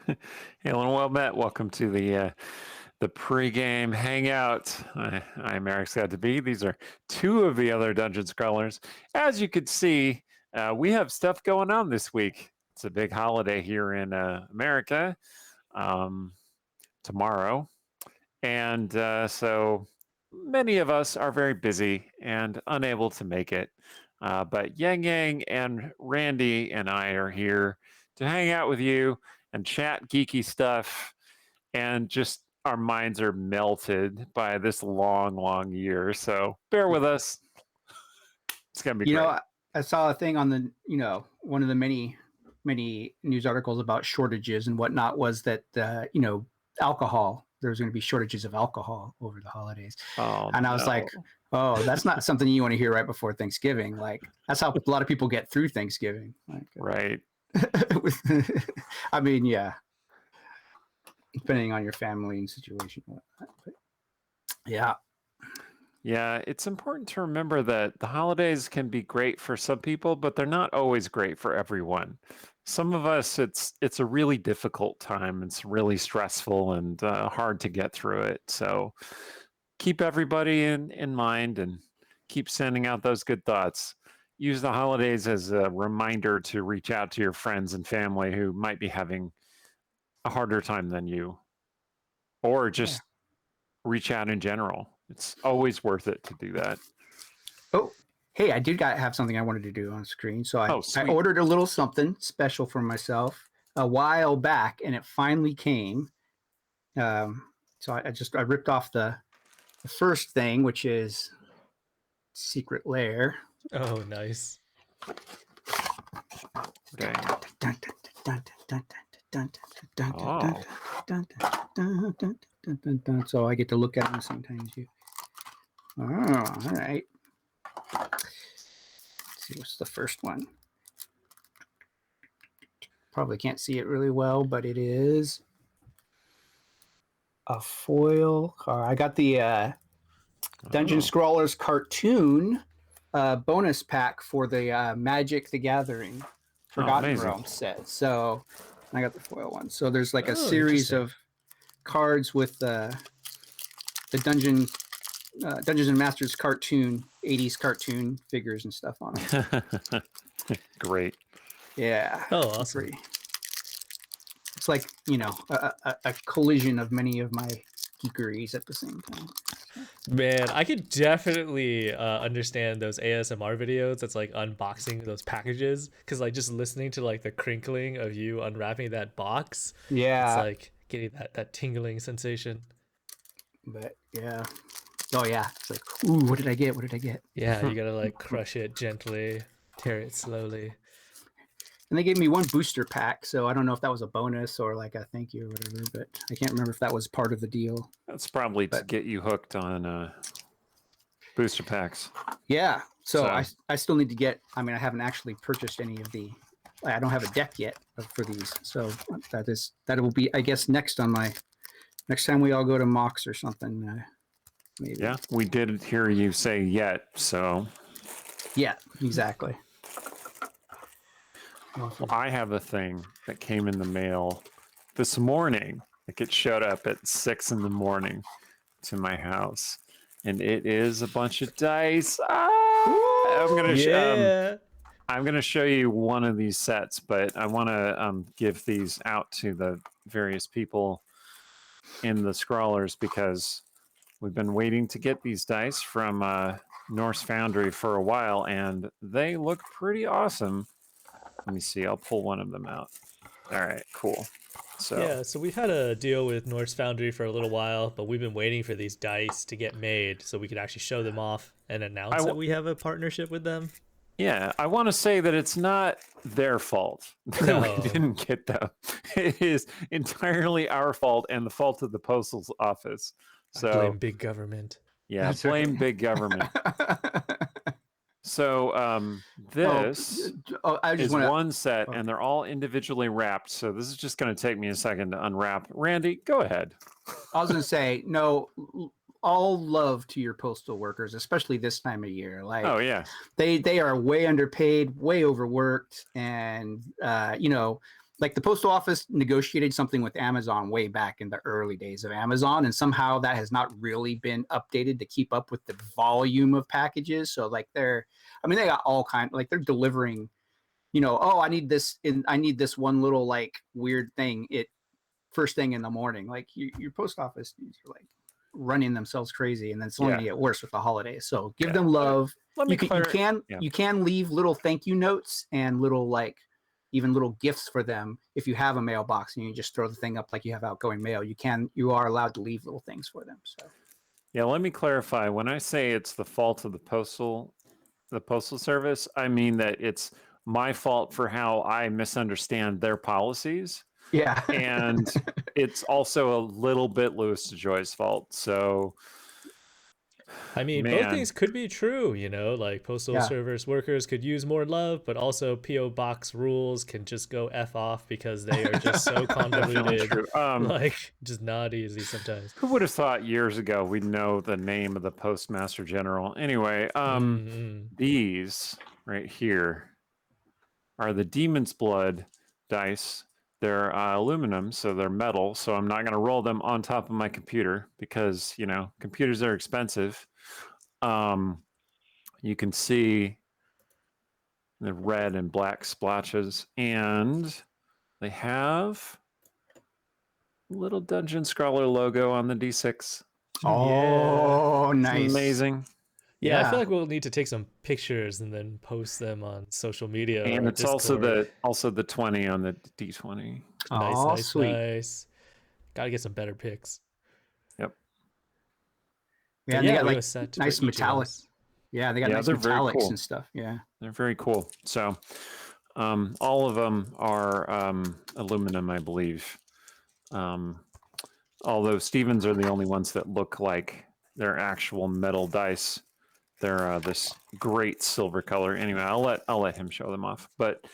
Hail and well met. Welcome to the pregame hangout. I'm Eric Scott to be. These are two of the other dungeon scrollers. As you could see, we have stuff going on this week. It's a big holiday here in America um, tomorrow, and so many of us are very busy and unable to make it. But Yang Yang and Randy and I are here to hang out with you and chat geeky stuff, and just our minds are melted by this long, long year. So bear with us. It's going to be You great. know, I saw a thing on the, one of the many news articles about shortages and whatnot was that, alcohol, there's going to be shortages of alcohol over the holidays. Oh, And I was like, oh, that's not something you want to hear right before Thanksgiving. Like, that's how a lot of people get through Thanksgiving. Like, right. I mean, yeah, depending on your family and situation. But yeah. Yeah, it's important to remember that the holidays can be great for some people, but they're not always great for everyone. Some of us, it's a really difficult time. It's really stressful and hard to get through it. So keep everybody in mind and keep sending out those good thoughts. Use the holidays as a reminder to reach out to your friends and family who might be having a harder time than you, or just reach out in general. It's always worth it to do that. Oh, hey, I did have something I wanted to do on screen. So I sweet. ordered a little something special for myself a while back, and it finally came. So I ripped off the first thing, which is Secret Lair. Oh, nice. Okay. So I get to look at them sometimes. Oh, all right. Let's see, what's the first one? Probably can't see it really well, but it is a foil card. I got the Dungeon Scrawlers cartoon bonus pack for the Magic the Gathering Forgotten Realms set. So I got the foil one. So there's like a series of cards with the Dungeons and Masters cartoon, 80s cartoon figures and stuff on them. Great. Yeah. Oh, awesome. It's like, a collision of many of my geekeries at the same time. Man, I could definitely understand those ASMR videos that's like unboxing those packages, because like just listening to like the crinkling of you unwrapping that box, it's like getting that tingling sensation. But yeah. Oh yeah, it's like, ooh, what did I get? What did I get? Yeah, you gotta like crush it gently, tear it slowly. And they gave me one booster pack, so I don't know if that was a bonus or like a thank you or whatever, but I can't remember if that was part of the deal. That's probably to get you hooked on booster packs. Yeah, so I still need to get, I haven't actually purchased any of I don't have a deck yet for these, so that will be, I guess, next time we all go to Mox or something. Maybe. Yeah, we did hear you say yet, so. Yeah, exactly. Well, I have a thing that came in the mail this morning. Like it showed up at 6 a.m. to my house, and it is a bunch of dice. I'm gonna show you one of these sets, but I want to give these out to the various people in the Scrawlers because we've been waiting to get these dice from Norse Foundry for a while, and they look pretty awesome. Let me see. I'll pull one of them out. All right, cool. So we've had a deal with Norse Foundry for a little while, but we've been waiting for these dice to get made so we could actually show them off and announce that we have a partnership with them. Yeah, I want to say that it's not their fault that we didn't get them. It is entirely our fault and the fault of the postal office. So I blame big government. Yeah, blame big government. So this is one set, and they're all individually wrapped. So this is just going to take me a second to unwrap. Randy, go ahead. I was going to say, no, all love to your postal workers, especially this time of year. Like, oh yeah, they are way underpaid, way overworked, and like the postal office negotiated something with Amazon way back in the early days of Amazon, and somehow that has not really been updated to keep up with the volume of packages. So like they got all kind, like they're delivering, oh, I need this one little like weird thing first thing in the morning. Like your post office are like running themselves crazy, and then it's only gonna get worse with the holidays. So give them love. You can leave little thank you notes and little like even little gifts for them if you have a mailbox and you just throw the thing up like you have outgoing mail. You are allowed to leave little things for them. So yeah, let me clarify. When I say it's the fault of the postal service, I mean that it's my fault for how I misunderstand their policies. Yeah. And it's also a little bit Louis DeJoy's fault. So I mean, both things could be true, like postal service workers could use more love, but also PO box rules can just go F off because they are just so convoluted. Like just not easy sometimes. Who would have thought years ago we'd know the name of the Postmaster General? Anyway, these right here are the Demon's Blood dice. They're aluminum, so they're metal. So I'm not going to roll them on top of my computer because, computers are expensive. You can see the red and black splotches, and they have a little Dungeon Scrawler logo on the D6. Oh, nice. It's amazing. Yeah, I feel like we'll need to take some pictures and then post them on social media. And it's Discord. also the 20 on the D20. Nice. Gotta get some better pics. Yep. Yeah, and they got like nice metallic. Yeah, they got nice metallics and stuff. Yeah, they're very cool. So, all of them are aluminum, I believe. Although Stevens are the only ones that look like they're actual metal dice. They're this great silver color. Anyway, I'll let him show them off. But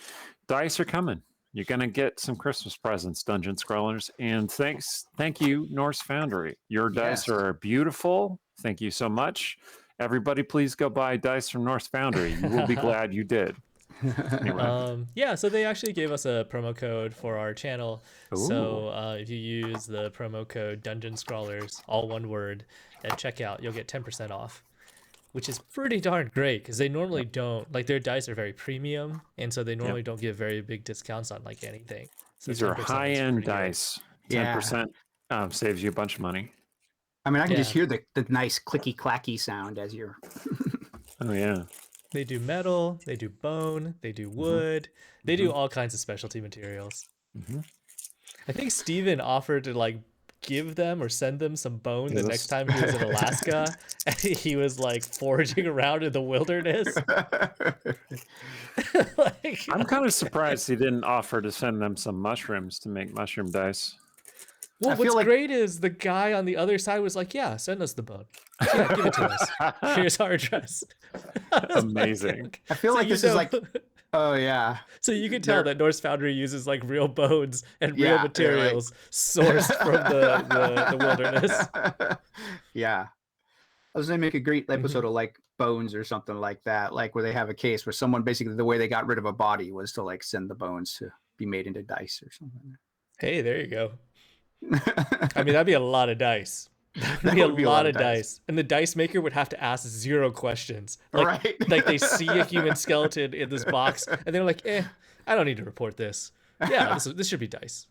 dice are coming. You're gonna get some Christmas presents, Dungeon Scrawlers. And thank you, Norse Foundry. Your dice are beautiful. Thank you so much. Everybody, please go buy dice from Norse Foundry. You will be glad you did. Anyway. So they actually gave us a promo code for our channel. Ooh. So if you use the promo code Dungeon Scrawlers, all one word, at checkout, you'll get 10% off, which is pretty darn great because they normally don't, like their dice are very premium, and so they normally don't give very big discounts on like anything. So these are high-end dice. 10% saves you a bunch of money. I mean, I can just hear the nice clicky clacky sound as you're. Oh yeah. They do metal, they do bone, they do wood, they do all kinds of specialty materials. I think Steven offered to like give them or send them some bone the next time he was in Alaska, and he was like foraging around in the wilderness. I'm kind of surprised he didn't offer to send them some mushrooms to make mushroom dice. Well, what's great is the guy on the other side was like, yeah, send us the bone. Yeah, give it to us. Here's our address. Amazing. Like, I feel like this is like, oh yeah. So you can tell that Norse Foundry uses like real bones and real materials sourced from the wilderness. Yeah. I was going to make a great episode of like Bones or something like that, like where they have a case where someone basically the way they got rid of a body was to like send the bones to be made into dice or something. Hey, there you go. I mean, that'd be a lot of dice. That'd be a lot of dice. And the dice maker would have to ask 0 questions. Like, like they see a human skeleton in this box and they're like, I don't need to report this. Yeah, this should be dice.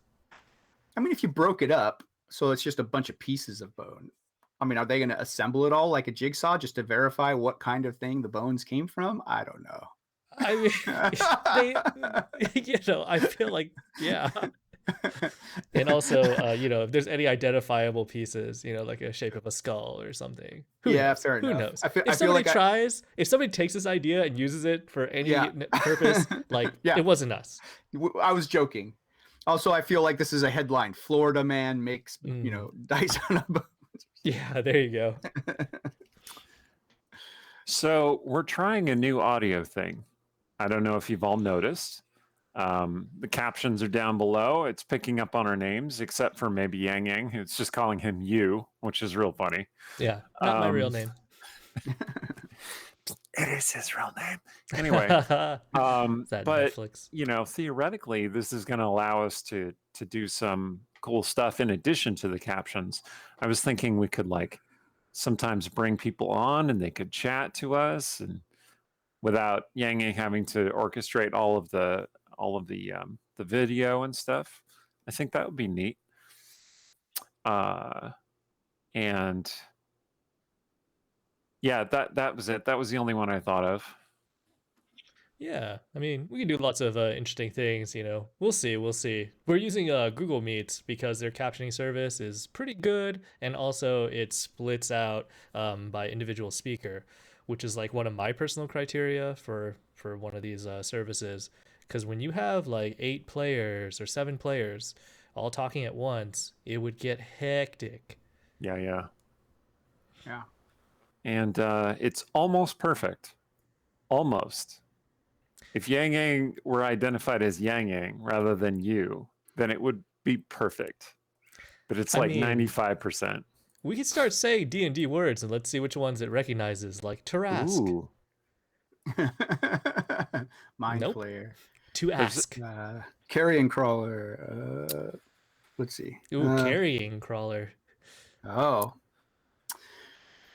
I mean, if you broke it up, so it's just a bunch of pieces of bone. I mean, are they going to assemble it all like a jigsaw just to verify what kind of thing the bones came from? I don't know. I mean, I feel like, yeah. And also, if there's any identifiable pieces, like a shape of a skull or something. Who knows? Fair enough. Who knows? If somebody takes this idea and uses it for any purpose, it wasn't us. I was joking. Also, I feel like this is a headline. Florida man makes, dice on a boat. Yeah, there you go. So we're trying a new audio thing. I don't know if you've all noticed. The captions are down below. It's picking up on our names, except for maybe Yang Yang. It's just calling him you, which is real funny. Yeah, not my real name. It is his real name. Anyway, Is that but Netflix? theoretically, this is going to allow us to do some cool stuff in addition to the captions. I was thinking we could like sometimes bring people on and they could chat to us, and without Yang Yang having to orchestrate all of the video and stuff. I think that would be neat. And yeah, that was it. That was the only one I thought of. Yeah, I mean, we can do lots of interesting things, you know. We'll see, we'll see. We're using Google Meet because their captioning service is pretty good, and also it splits out by individual speaker, which is like one of my personal criteria for one of these services. Because when you have like 8 players or 7 players all talking at once, it would get hectic. Yeah. Yeah. And it's almost perfect. Almost. If Yang Yang were identified as Yang Yang rather than you, then it would be perfect. But it's like 95%. We could start saying D&D words and let's see which ones it recognizes, like Tarask. Ooh. Mind Flayer. To ask. Carrion Crawler. Let's see. Ooh, Carrying Crawler. Oh.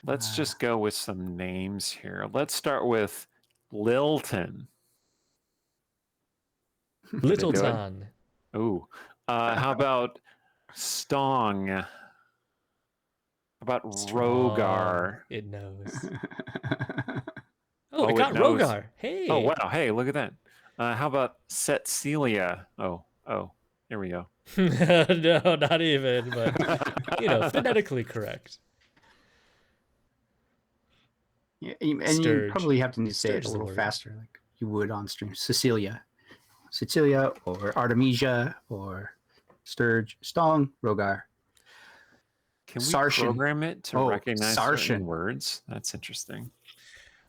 Let's just go with some names here. Let's start with Lilton. Littleton. Ooh. How about Stong? How about Rogar? It knows. Oh, it got Rogar. Hey. Oh, wow. Hey, look at that. How about Setcelia? Oh, here we go. No, not even, but, you know, phonetically correct. Yeah, and you probably have to say it a little faster, like you would on stream. Cecilia, or Artemisia, or Sturge, Stong, Rogar. Can we program it to recognize certain words? That's interesting.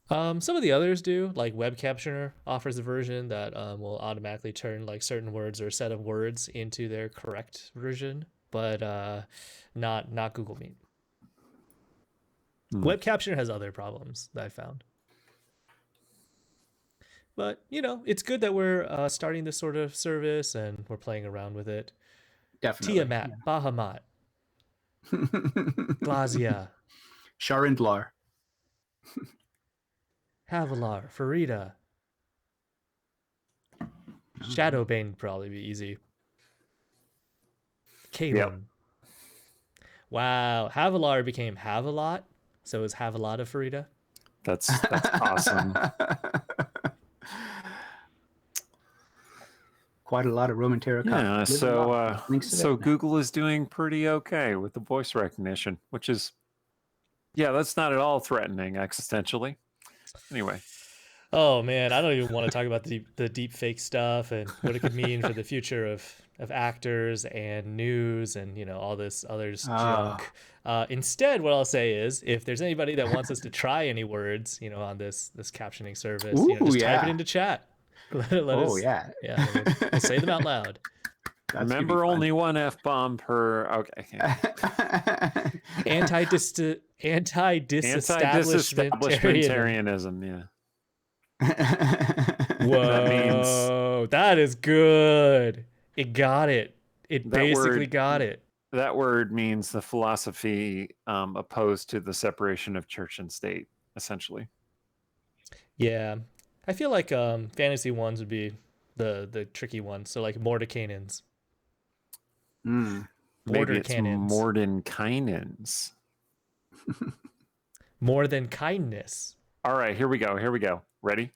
Some of the others do, like Web Captioner offers a version that will automatically turn like certain words or a set of words into their correct version, but not Google Meet. Web Captioner has other problems that I found. But, you know, it's good that we're starting this sort of service and we're playing around with it. Definitely. Tiamat, Bahamut, Glazia, Sharindlar, Havilar, Farida. Shadowbane would probably be easy. Kaelin. Yep. Wow, Havilar became Havilot, so is Havilot of Farida? That's awesome. Quite a lot of Roman terracotta. Yeah, so Google is doing pretty okay with the voice recognition, which is, that's not at all threatening existentially. Anyway. Oh man, I don't even want to talk about the deep fake stuff and what it could mean for the future of actors and news and, you know, all this other junk. Instead, what I'll say is, if there's anybody that wants us to try any words, you know, on this captioning service, just type it into chat. Let us, we'll say them out loud. Remember, only one F-bomb per. Okay. Anti-disestablishmentarianism. Yeah. Whoa, that is good. It got it. It basically got it. That word means the philosophy opposed to the separation of church and state, essentially. Yeah. I feel like fantasy ones would be the tricky ones. So like Mordenkainen's. Maybe it's Mordenkainen's. More than kindness. All right, here we go. Ready?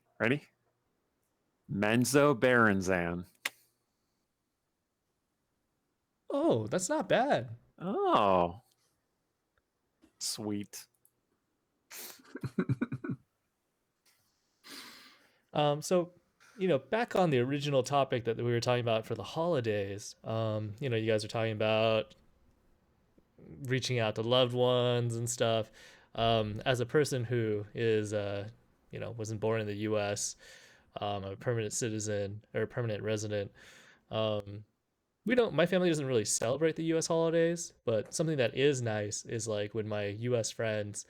Menzo Berenzan. Oh, that's not bad. Oh. Sweet. So, you know, back on the original topic that we were talking about for the holidays, you know, you guys are talking about reaching out to loved ones and stuff. As a person who is, you know, wasn't born in the U.S., a permanent citizen or a permanent resident, my family doesn't really celebrate the U.S. holidays, but something that is nice is like when my U.S. friends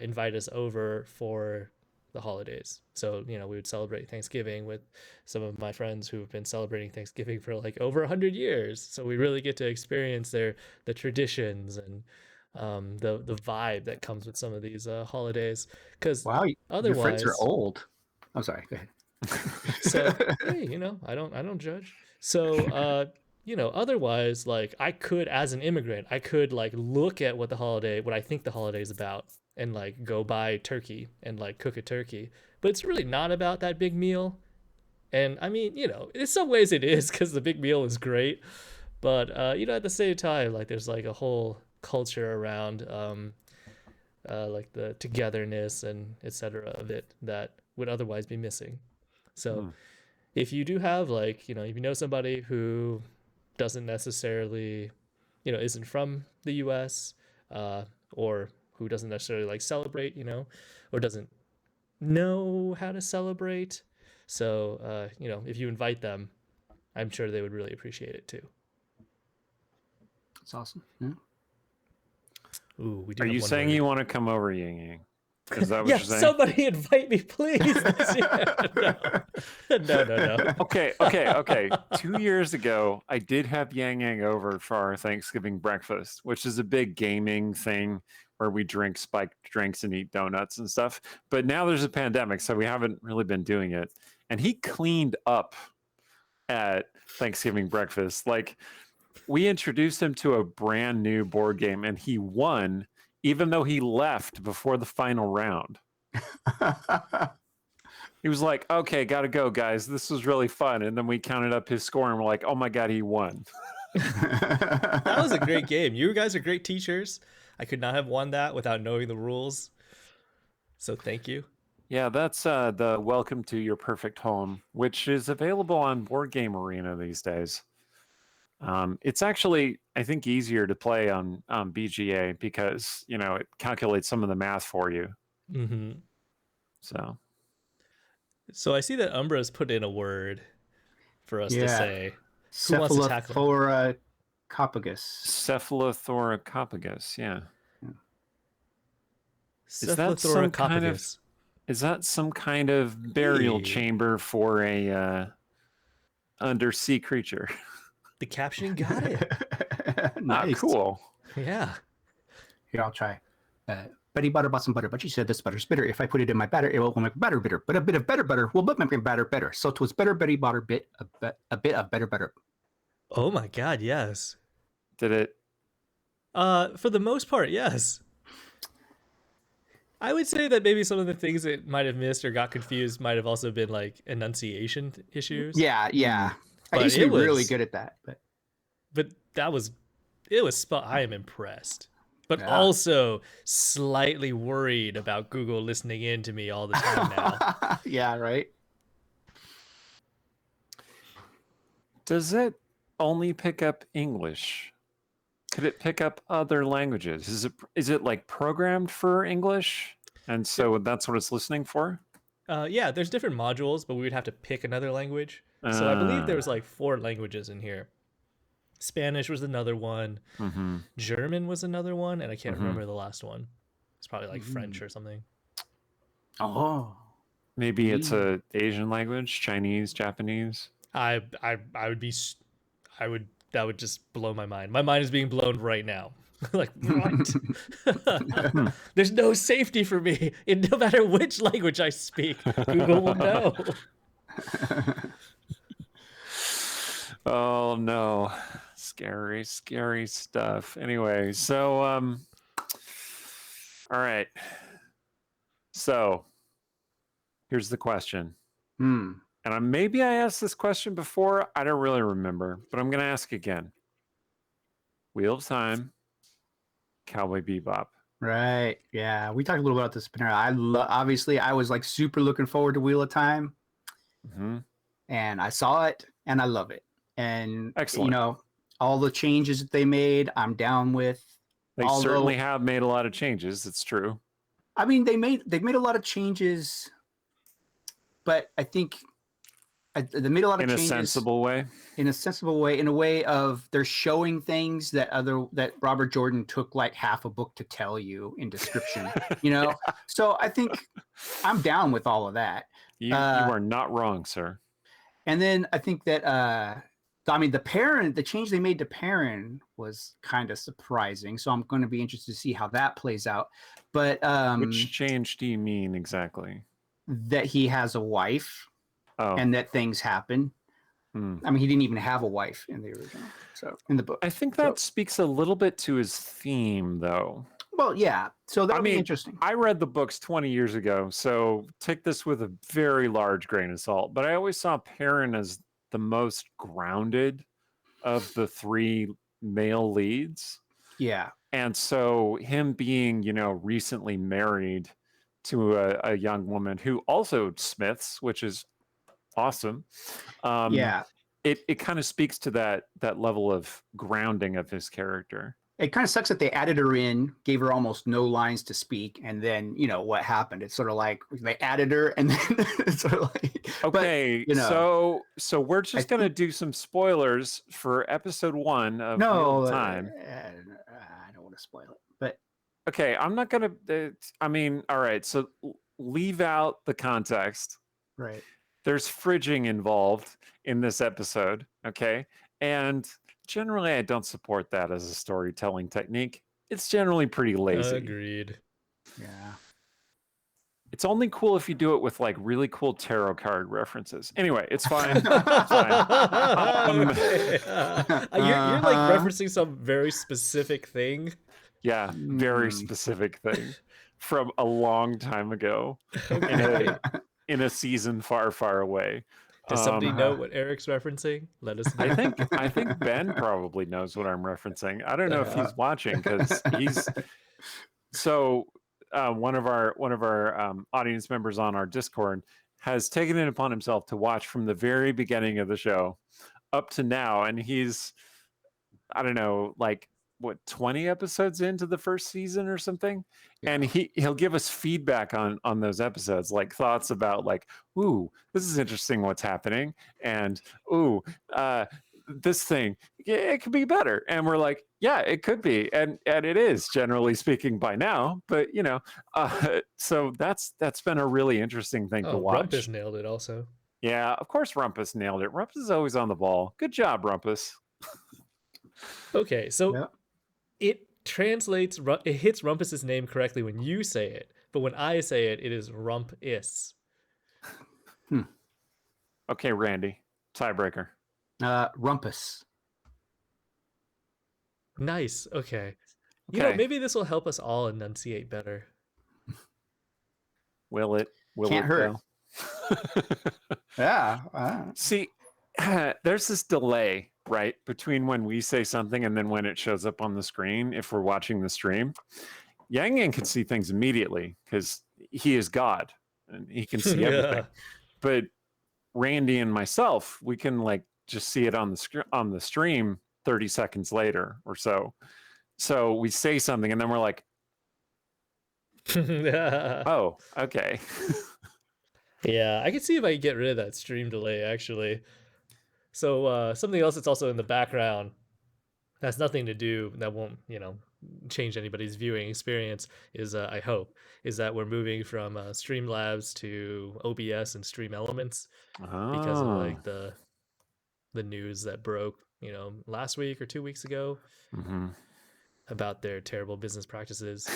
invite us over for the holidays. So, you know, we would celebrate Thanksgiving with some of my friends who've been celebrating Thanksgiving for like over 100 years. So we really get to experience the traditions and the vibe that comes with some of these holidays. Because Wow, your friends are otherwise, old. I'm sorry. Go ahead. so hey, you know, I don't judge. So you know, otherwise, like I could, as an immigrant, I could like look at what I think the holiday is about, and like go buy turkey and like cook a turkey. But it's really not about that big meal. And I mean, you know, in some ways it is because the big meal is great. But you know, at the same time, like there's like a whole culture around like the togetherness and etc. of it that would otherwise be missing. So if you do have like, you know, if you know somebody who doesn't necessarily, you know, isn't from the US, or who doesn't necessarily like celebrate, you know, or doesn't know how to celebrate. So, you know, if you invite them, I'm sure they would really appreciate it too. That's awesome. Yeah. Ooh, we do. Are have you one saying word. you want to come over, Ying Yang? Is that what Yeah, you're saying? somebody invite me, please. No. Okay. 2 years ago, I did have Yang Yang over for our Thanksgiving breakfast, which is a big gaming thing where we drink spiked drinks and eat donuts and stuff. But now there's a pandemic, so we haven't really been doing it. And he cleaned up at Thanksgiving breakfast. Like, we introduced him to a brand new board game and he won, even though he left before the final round. He was like, okay, gotta go, guys. This was really fun. And then we counted up his score and we're like, oh my God, he won. That was a great game. You guys are great teachers. I could not have won that without knowing the rules. So thank you. Yeah, that's the Welcome to Your Perfect Home, which is available on Board Game Arena these days. It's actually, I think, easier to play on BGA because, you know, it calculates some of the math for you. Mm-hmm. So I see that Umbra's put in a word for us to say. Who wants to tackle? Cephalothoracophagus. Cephalothoracopagus, yeah. Cephalothoracopagus. Is that some kind of burial chamber for a undersea creature? The caption got it. Nice. Cool. Yeah. Here, I'll try. Betty Butter bought some butter, but she said this butter's bitter. If I put it in my batter, it will make batter bitter. But a bit of better butter will make my batter better. So 'twas better Betty bought her a bit of better butter. Oh my God, yes. Did it? For the most part, yes. I would say that maybe some of the things it might have missed or got confused might have also been like enunciation issues. Yeah. But I used to be really good at that. But I am impressed. But also slightly worried about Google listening in to me all the time now. Yeah, right. Does it only pick up English? Could it pick up other languages? Is it like programmed for English? And so that's what it's listening for? Yeah, there's different modules, but we would have to pick another language. So I believe there was like 4 languages in here. Spanish was another one. Mm-hmm. German was another one, and I can't remember the last one. It's probably like French or something. Oh, maybe it's a Asian language, Chinese, Japanese. That would just blow my mind. My mind is being blown right now. Like, what? There's no safety for me. No matter which language I speak, Google will know. Oh no. Scary stuff. Anyway, so all right. So here's the question. And maybe I asked this question before. I don't really remember, but I'm going to ask again. Wheel of Time, Cowboy Bebop. Right. Yeah. We talked a little about this, Panera. Obviously, I was like super looking forward to Wheel of Time. And I saw it and I love it. And, excellent. You know, all the changes that they made, I'm down with. They certainly have made a lot of changes. It's true. I mean, they've made a lot of changes, but I think they made a lot of in changes a sensible way. in a sensible way, in a way of they're showing things that Robert Jordan took like half a book to tell you in description, you know? Yeah. So I think I'm down with all of that. You are not wrong, sir. And then I think that, the change they made to Perrin was kind of surprising. So I'm going to be interested to see how that plays out. But Which change do you mean exactly? that he has a wife and that things happen. I mean, he didn't even have a wife in the original, so in the book. I think that speaks a little bit to his theme, though. Well, yeah. So that'll be interesting. I read the books 20 years ago, so take this with a very large grain of salt. But I always saw Perrin as the most grounded of the three male leads. Yeah. And so him being, recently married to a young woman who also smiths, which is awesome. Yeah. It kind of speaks to that level of grounding of his character. It kind of sucks that they added her in, gave her almost no lines to speak, and then what happened? It's sort of like they added her, and then it's sort of like okay. But, so we're just gonna do some spoilers for episode 1 of Wheel of Time. I don't want to spoil it, but okay, I'm not gonna. All right. So leave out the context. Right. There's fridging involved in this episode. Okay, and generally, I don't support that as a storytelling technique. It's generally pretty lazy. Agreed. Yeah. It's only cool if you do it with like really cool tarot card references. Anyway, it's fine. It's fine. You're like referencing some very specific thing. Yeah, very specific thing from a long time ago in a season far, far away. Does somebody know what Eric's referencing? Let us know. I think Ben probably knows what I'm referencing. I don't know if he's watching because he's one of our audience members on our Discord has taken it upon himself to watch from the very beginning of the show up to now, and he's I don't know, like 20 episodes into the first season or something, and he'll give us feedback on those episodes, like thoughts about like, ooh, this is interesting what's happening, and ooh, this thing, it could be better, and we're like, yeah, it could be, and it is, generally speaking, by now, but so that's been a really interesting thing to watch. Rumpus nailed it also. Yeah, of course Rumpus nailed it. Rumpus is always on the ball. Good job, Rumpus. Okay, so it translates, it hits Rumpus's name correctly when you say it, but when I say it, it is Rumpus. Okay, Randy, tiebreaker. Rumpus. Nice. Okay. Maybe this will help us all enunciate better. Will it? Can't hurt. Yeah. See, there's this delay, right, between when we say something and then when it shows up on the screen. If we're watching the stream, Yang Yang can see things immediately because he is God and he can see everything. But Randy and myself, we can like just see it on the stream 30 seconds later or so. So we say something and then we're like, oh, okay. Yeah, I can see if I can get rid of that stream delay actually. So something else that's also in the background has nothing to do, that won't, change anybody's viewing experience is, I hope, is that we're moving from Streamlabs to OBS and Stream Elements because of like the news that broke, last week or 2 weeks ago about their terrible business practices.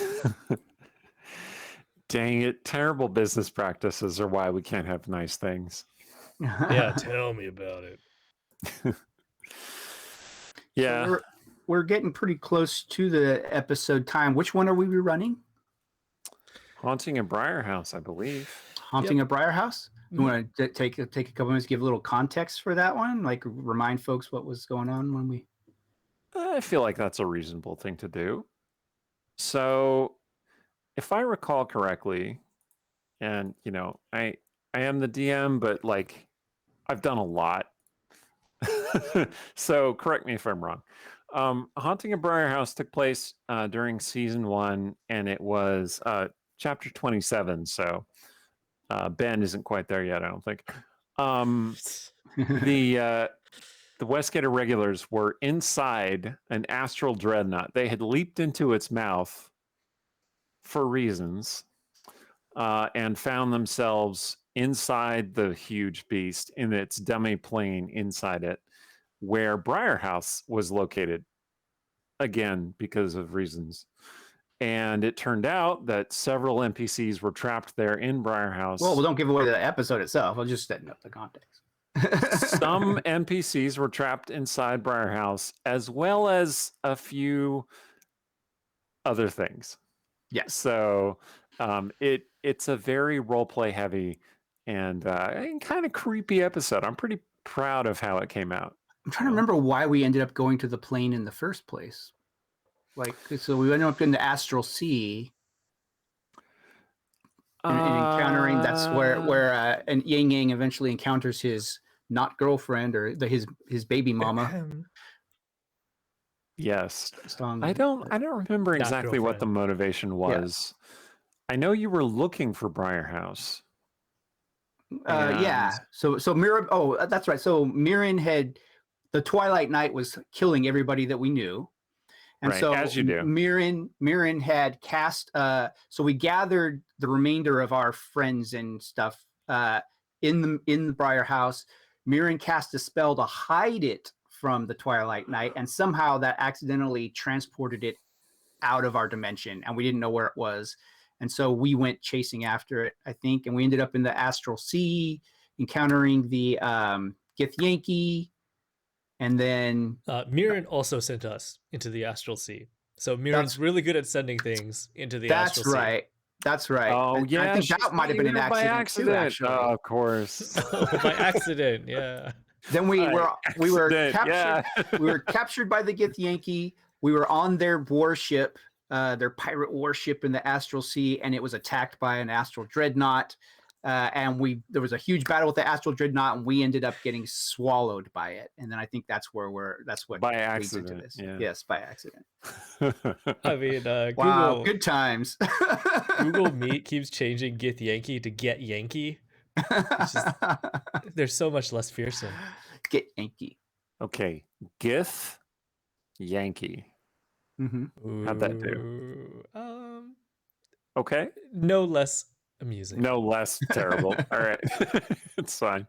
Dang it, terrible business practices are why we can't have nice things. Yeah, tell me about it. Yeah. So we're getting pretty close to the episode time. Which one are we rerunning? Haunting a Briar House, I believe. Haunting a Briar House? You want to take a couple minutes, give a little context for that one? Like remind folks what was going on when we... I feel like that's a reasonable thing to do. So if I recall correctly, and, I am the DM, but like I've done a lot. So correct me if I'm wrong. Haunting a Briar House took place during season 1, and it was chapter 27. So Ben isn't quite there yet, I don't think. The Westgate Irregulars were inside an astral dreadnought. They had leaped into its mouth for reasons, and found themselves inside the huge beast in its dummy plane inside it, where Briar House was located, again because of reasons. And it turned out that several NPCs were trapped there in Briar House. Well, we don't give away the episode itself. We'll just setting up the context. Some NPCs were trapped inside Briar House, as well as a few other things. Yes. So it's a very roleplay heavy and kind of creepy episode. I'm pretty proud of how it came out. I'm trying to remember why we ended up going to the plane in the first place. Like, so we ended up in the astral sea and encountering. That's where and Yang Yang eventually encounters his not girlfriend or his baby mama. Yes, Strong. I don't remember exactly what the motivation was. Yeah. I know you were looking for Briar House. Yeah. So Mirren. Oh, that's right. So Mirren had the Twilight Night was killing everybody that we knew. And so as you do. Mirren had cast, so we gathered the remainder of our friends and stuff in the Briar House. Mirren cast a spell to hide it from the Twilight Night, and somehow that accidentally transported it out of our dimension, and we didn't know where it was. And so we went chasing after it, I think, and we ended up in the Astral Sea, encountering the Githyanki. And then Mirren also sent us into the Astral Sea. So Mirren's really good at sending things into the Astral Sea. That's right. Oh, yeah. I think that might have been an accident too, actually. Oh, of course. By accident, yeah. Then we were captured. Yeah. We were captured by the Githyanki. We were on their warship, their pirate warship in the Astral Sea, and it was attacked by an astral dreadnought. And there was a huge battle with the astral dreadnought, and we ended up getting swallowed by it. And then I think that's what by leads accident. into this. Yeah. Yes, by accident. I mean, wow, good times. Google Meet keeps changing Githyanki to Get Yankee. There's so much less fearsome. Get Yankee. Okay, Gith Yankee. Mm-hmm. How'd that do? Okay. No less amusing. No less terrible. All right. It's fine.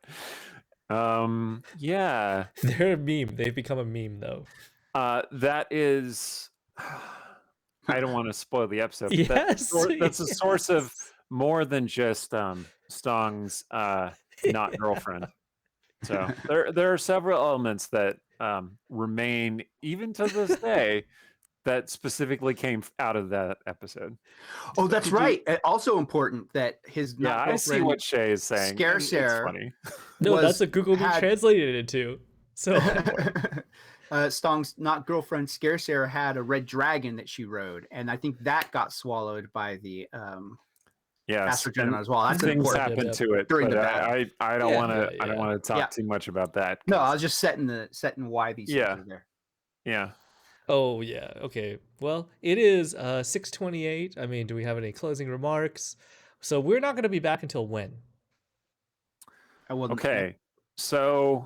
Yeah. They're a meme. They've become a meme, though. That is... I don't want to spoil the episode. Yes. That's a source of more than just Stong's not girlfriend. So there are several elements that remain, even to this day, that specifically came out of that episode. Oh, that's right. Also important that his not I see what Shay is saying. Scaresair. It's funny. No, that's what Google Meet translated it into. So Stong's not girlfriend Scaresair had a red dragon that she rode, and I think that got swallowed by the Astral Dreadnought as well. That's things happened to it during but the battle. I don't want to. I don't want to talk too much about that. No, I was just setting why these things are there. Yeah. Oh yeah. Okay. Well, it is 6:28. I mean, do we have any closing remarks? So we're not going to be back until when? Okay. So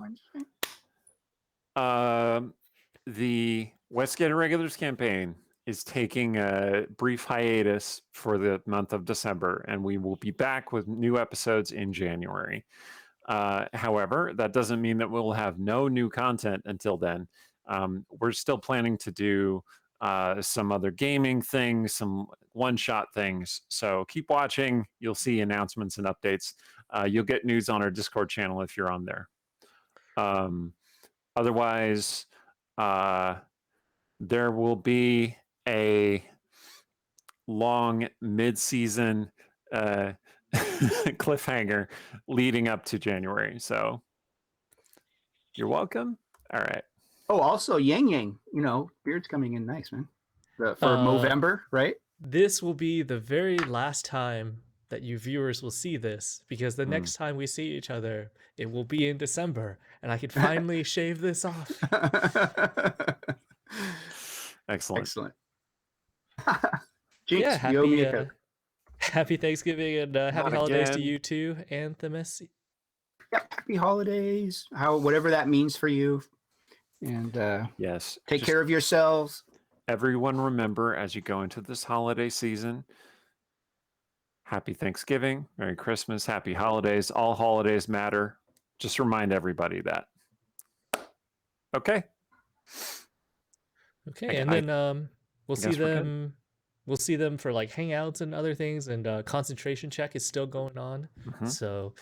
the Westgate Irregulars campaign is taking a brief hiatus for the month of December, and we will be back with new episodes in January. However, that doesn't mean that we'll have no new content until then. We're still planning to do some other gaming things, some one-shot things. So keep watching. You'll see announcements and updates. You'll get news on our Discord channel if you're on there. Otherwise, there will be a long mid-season cliffhanger leading up to January. So you're welcome. All right. Oh, also Yang Yang, beard's coming in nice, man. For Movember, right? This will be the very last time that you viewers will see this, because the next time we see each other, it will be in December, and I can finally shave this off. Excellent. Jinx, happy Thanksgiving and happy holidays to you too, Anthemis. Yep. happy holidays, whatever that means for you. And yes, take care of yourselves. Everyone remember, as you go into this holiday season, happy Thanksgiving, Merry Christmas, happy holidays. All holidays matter. Just remind everybody that. Okay. Okay, and then we'll see them. We'll see them for like hangouts and other things, and concentration check is still going on. So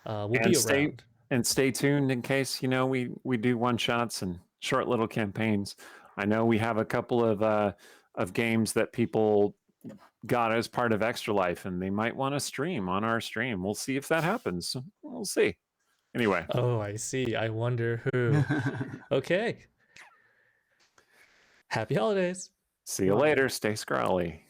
we'll be around. And stay tuned in case we do one shots and short little campaigns. I know we have a couple of games that people got as part of Extra Life, and they might want to stream on our stream. We'll see if that happens. We'll see. Anyway. Oh, I see. I wonder who. Okay. Happy holidays. See you later. Stay scrawly.